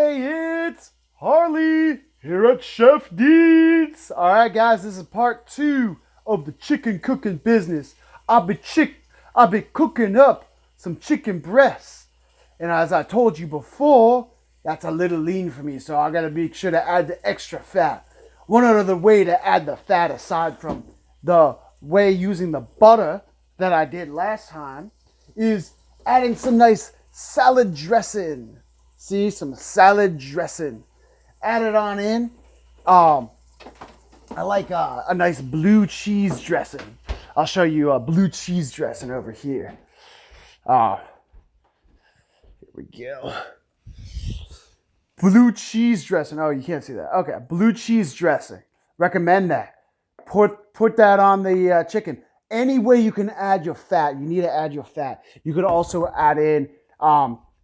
Hey, it's Harley here at Chef Deeds. All right, guys, this is part 2 of the chicken cooking business. I've been cooking up some chicken breasts, and as I told you before, that's a little lean for me, so I gotta make sure to add the extra fat. One other way to add the fat, aside from the way using the butter that I did last time, is adding some nice salad dressing. See, some salad dressing. Add it on in. I like a nice blue cheese dressing. I'll show you a blue cheese dressing over here. Here we go. Blue cheese dressing. Oh, you can't see that. Okay, blue cheese dressing. Recommend that. Put that on the chicken. Any way you can add your fat, you need to add your fat. You could also add in,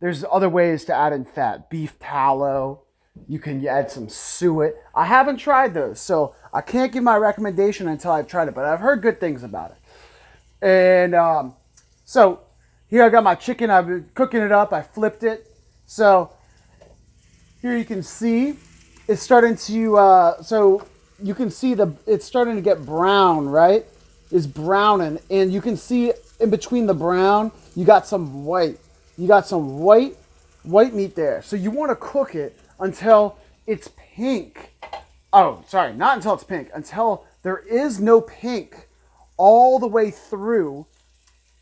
there's other ways to add in fat. Beef tallow. You can add some suet. I haven't tried those, so I can't give my recommendation until I've tried it, but I've heard good things about it. And so here I got my chicken. I've been cooking it up. I flipped it. So here you can see it's starting to, so you can see it's starting to get brown, right? It's browning, and you can see in between the brown, you got some white. You got some white meat there. So you want to cook it until it's pink. Oh, sorry, not until it's pink. Until there is no pink all the way through.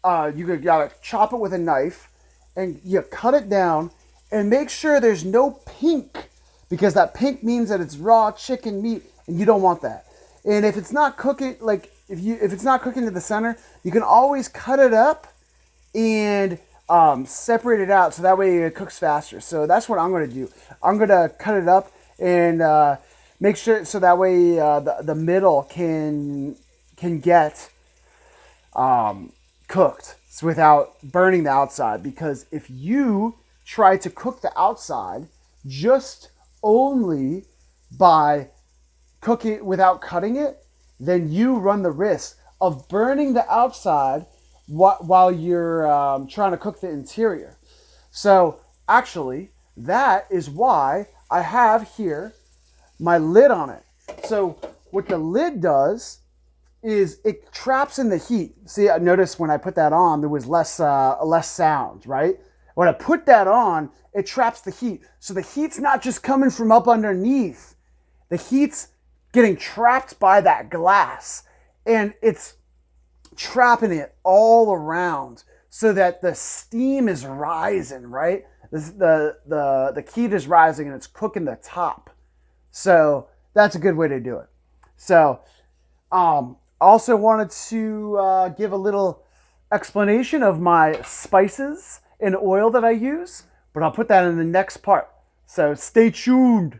You gotta chop it with a knife, and you cut it down, and make sure there's no pink, because that pink means that it's raw chicken meat, and you don't want that. And if it's not cooking, like if it's not cooking to the center, you can always cut it up and separate it out, so that way it cooks faster. So that's what I'm going to do. I'm going to cut it up and make sure so that way the middle can get cooked without burning the outside. Because if you try to cook the outside just only by cooking it without cutting it, then you run the risk of burning the outside while you're trying to cook the interior. So actually, that is why I have here my lid on it. So what the lid does is it traps in the heat. See, I noticed when I put that on, there was less sound, right? When I put that on, it traps the heat. So the heat's not just coming from up underneath. The heat's getting trapped by that glass, and it's trapping it all around so that the steam is rising, right? The heat is rising and it's cooking the top. So that's a good way to do it. So also wanted to give a little explanation of my spices and oil that I use, but I'll put that in the next part. So stay tuned.